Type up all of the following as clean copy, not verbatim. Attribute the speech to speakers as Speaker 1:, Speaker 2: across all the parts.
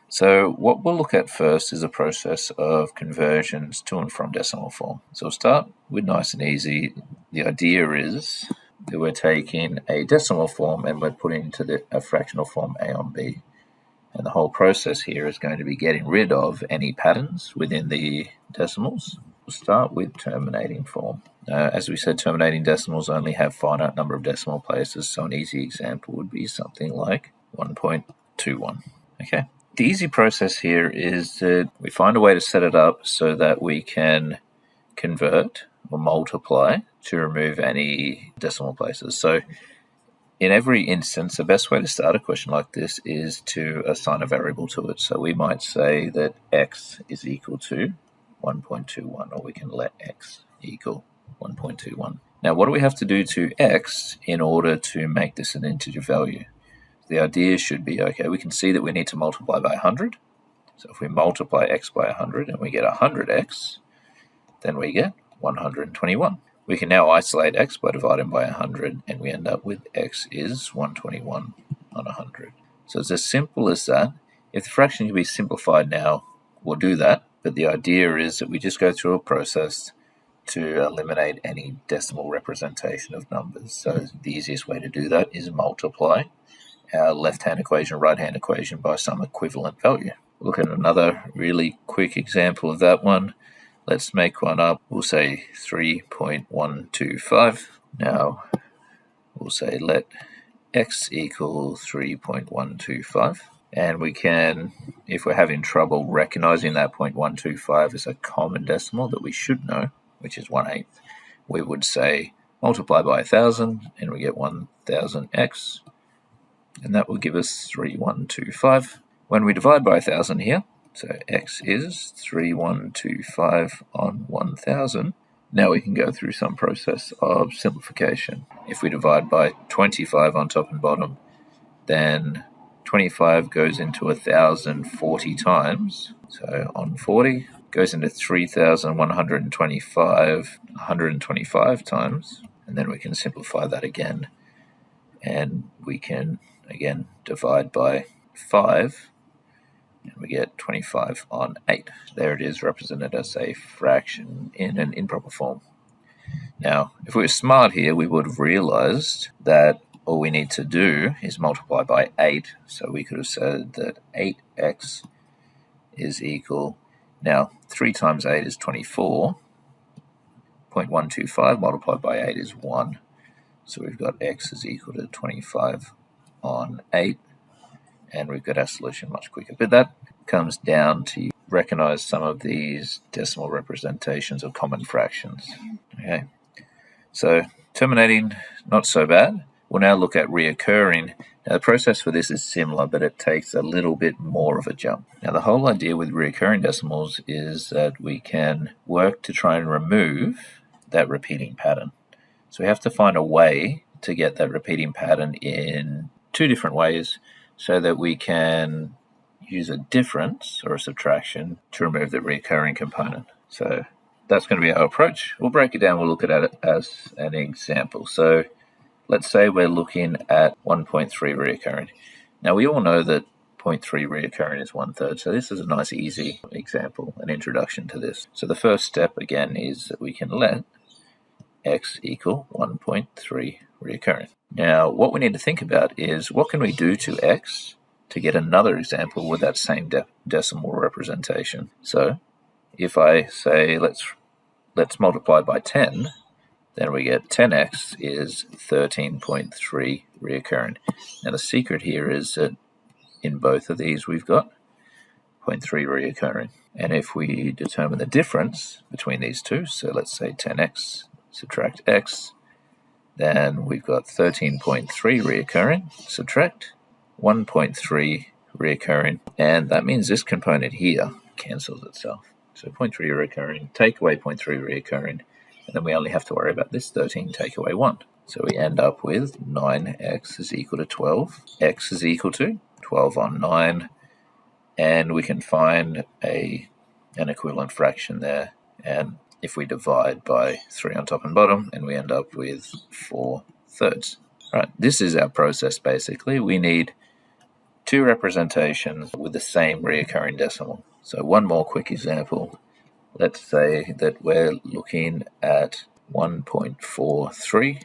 Speaker 1: So what we'll look at first is a process of conversions to and from decimal form. So we'll start with nice and easy. The idea is that we're taking a decimal form and we're putting into a fractional form A on B. And the whole process here is going to be getting rid of any patterns within the decimals. We'll start with terminating form. As we said, terminating decimals only have a finite number of decimal places, so an easy example would be something like 1.21. Okay. The easy process here is that we find a way to set it up so that we can convert or multiply to remove any decimal places. So in every instance, the best way to start a question like this is to assign a variable to it. So we might say that x is equal to 1.21, or we can let x equal 1.21. Now, what do we have to do to x in order to make this an integer value? The idea should be, okay, we can see that we need to multiply by 100. So if we multiply x by 100 and we get 100x, then we get 121. We can now isolate x by dividing by 100, and we end up with x is 121 on 100. So it's as simple as that. If the fraction can be simplified now, we'll do that. But the idea is that we just go through a process to eliminate any decimal representation of numbers. So the easiest way to do that is multiply our left-hand equation, right-hand equation by some equivalent value. Look at another really quick example of that one. Let's make one up. We'll say 3.125. Now, we'll say let x equal 3.125. And we can, if we're having trouble recognizing that 0.125 as a common decimal that we should know, which is 1/8, we would say multiply by 1,000, and we get 1,000x. And that will give us 3.125. When we divide by 1,000 here, so x is 3.125 on 1,000. Now we can go through some process of simplification. If we divide by 25 on top and bottom, then 25 goes into 1,040 times. So on 40 goes into 3,125 125 times. And then we can simplify that again. And we can, again, divide by 5, and we get 25 on 8. There it is, represented as a fraction in an improper form. Now, if we were smart here, we would have realized that all we need to do is multiply by 8. So we could have said that 8x is equal, now 3 times 8 is 24. 0.125 multiplied by 8 is 1. So we've got x is equal to 25 on 8, and we've got our solution much quicker. But that comes down to recognize some of these decimal representations of common fractions. Okay, so terminating, not so bad. We'll now look at reoccurring. Now the process for this is similar, but it takes a little bit more of a jump. Now the whole idea with reoccurring decimals is that we can work to try and remove that repeating pattern. So we have to find a way to get that repeating pattern in 2 different ways so that we can use a difference or a subtraction to remove the recurring component. So that's going to be our approach. We'll break it down. We'll look at it as an example. So let's say we're looking at 1.3 reoccurring. Now we all know that 0.3 reoccurring is 1/3. So this is a nice easy example, an introduction to this. So the first step again is that we can let x equal 1.3 reoccurring. Now, what we need to think about is what can we do to x to get another example with that same decimal representation. So if I say let's multiply by 10, then we get 10x is 13.3 reoccurring. Now the secret here is that in both of these we've got 0.3 reoccurring. And if we determine the difference between these two, so let's say 10x subtract x, then we've got 13.3 reoccurring, subtract 1.3 reoccurring, and that means this component here cancels itself. So 0.3 reoccurring, take away 0.3 reoccurring, and then we only have to worry about this 13, take away 1. So we end up with 9x is equal to 12. X is equal to 12 on 9, and we can find an equivalent fraction there, and if we divide by 3 on top and bottom, and we end up with 4/3. Right, this is our process basically. We need two representations with the same reoccurring decimal. So one more quick example. Let's say that we're looking at 1.43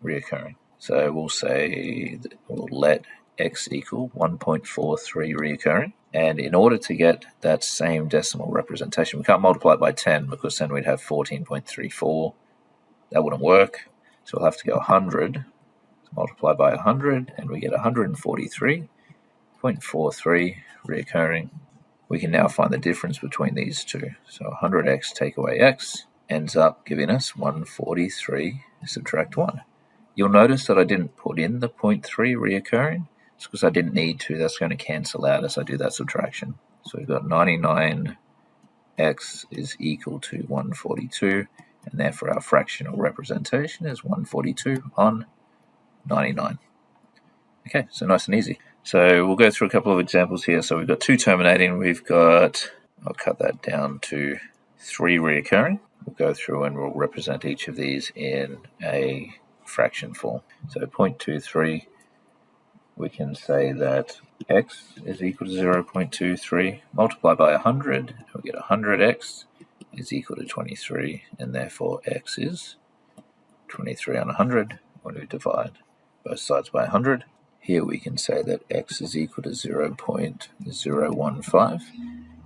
Speaker 1: reoccurring. So we'll say that we'll let x equal 1.43 reoccurring. And in order to get that same decimal representation, we can't multiply it by 10 because then we'd have 14.34. That wouldn't work. So we'll have to go 100, multiply by 100, and we get 143.43 reoccurring. We can now find the difference between these two. So 100x take away x ends up giving us 143 subtract 1. You'll notice that I didn't put in the 0.3 reoccurring. It's because I didn't need to. That's going to cancel out as I do that subtraction. So we've got 99x is equal to 142, and therefore our fractional representation is 142 on 99. Okay, so nice and easy. So we'll go through a couple of examples here. So we've got 2 terminating. We've got, I'll cut that down to 3 reoccurring. We'll go through and we'll represent each of these in a fraction form. So 0.23, we can say that x is equal to 0.23, multiply by 100, we get 100x is equal to 23, and therefore x is 23 on 100 when we divide both sides by 100. Here we can say that x is equal to 0.015.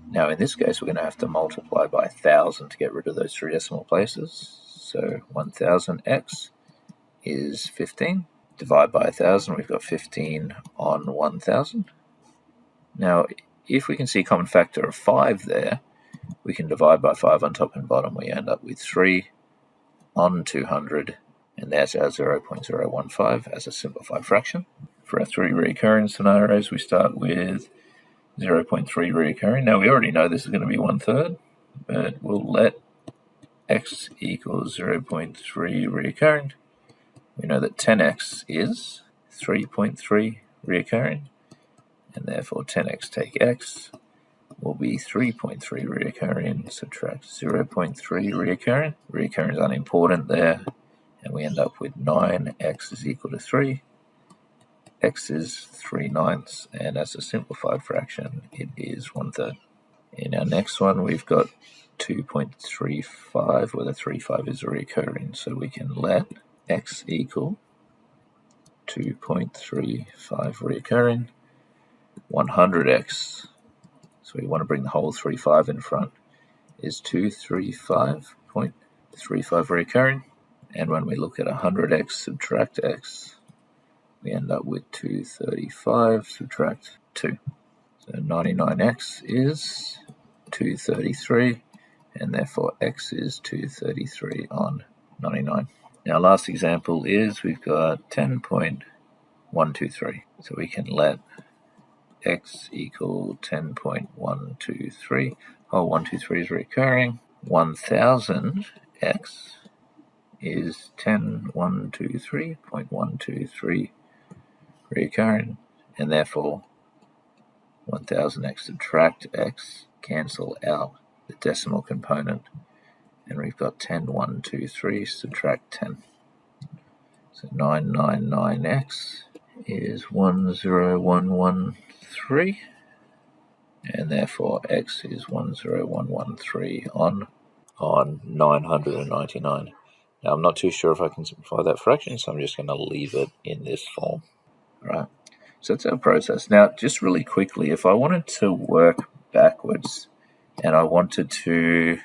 Speaker 1: Now in this case we're going to have to multiply by 1,000 to get rid of those 3 decimal places. So 1,000x is 15. Divide by 1,000, we've got 15 on 1,000. Now if we can see a common factor of 5 there, we can divide by 5 on top and bottom. We end up with 3 on 200, and that's our 0.015 as a simplified fraction. For our 3 recurring scenarios, we start with 0.3 recurring. Now we already know this is going to be 1/3, but we'll let x equals 0.3 recurring. We know that 10x is 3.3 recurring, and therefore 10x take x will be 3.3 reoccurring, subtract 0.3 reoccurring. Reoccurring is unimportant there, and we end up with 9x is equal to 3. X is 3/9, and as a simplified fraction, it is 1/3. In our next one, we've got 2.35, where the 3/5 is recurring, so we can let x equal 2.35 recurring, 100x, so we want to bring the whole 3/5 in front, is 235.35 recurring, and when we look at 100x subtract x, we end up with 235 subtract 2. So 99x is 233, and therefore x is 233 on 99. Now last example is we've got 10.123. So we can let x equal 10.123. Oh, 123 is recurring. 1000x is 10.123.123 recurring, and therefore 1000x subtract x, cancel out the decimal component, and we've got 10.123 subtract 10. So 999x is 10113, and therefore x is 10113 on 999. Now I'm not too sure if I can simplify that fraction, so I'm just going to leave it in this form. All right, so that's our process. Now just really quickly, if I wanted to work backwards and I wanted to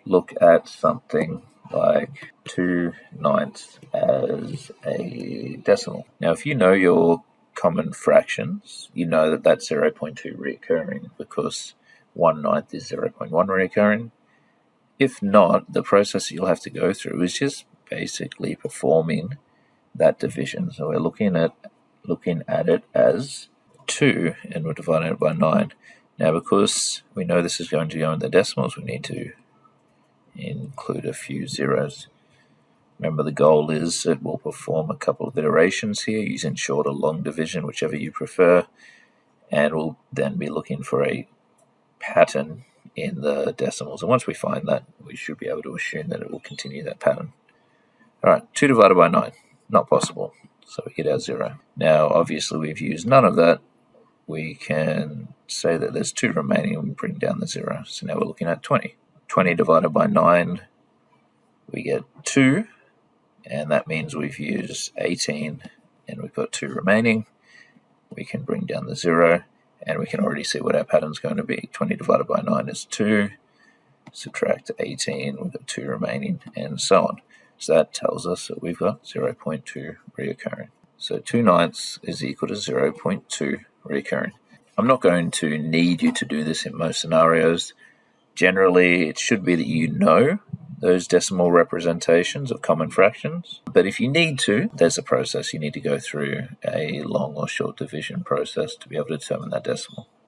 Speaker 1: look at something like 2/9 as a decimal. Now if you know your common fractions, you know that that's 0.2 recurring because 1/9 is 0.1 recurring. If not, the process you'll have to go through is just basically performing that division. So we're looking at it as 2, and we're dividing it by 9. Now because we know this is going to go in the decimals, we need to include a few zeros. Remember, the goal is that we'll perform a couple of iterations here using short or long division, whichever you prefer, and we'll then be looking for a pattern in the decimals. And once we find that, we should be able to assume that it will continue that pattern. All right, 2 divided by 9, not possible. So we get our 0. Now, obviously, we've used none of that. we can say that there's 2 remaining and bring down the 0. So now we're looking at 20. 20 divided by 9, we get 2, and that means we've used 18 and we've got 2 remaining. We can bring down the 0, and we can already see what our pattern's going to be. 20 divided by 9 is 2, subtract 18, we've got 2 remaining, and so on. So that tells us that we've got 0.2 reoccurring. So 2/9 is equal to 0.2 reoccurring. I'm not going to need you to do this in most scenarios. Generally, it should be that you know those decimal representations of common fractions. But if you need to, there's a process. You need to go through a long or short division process to be able to determine that decimal.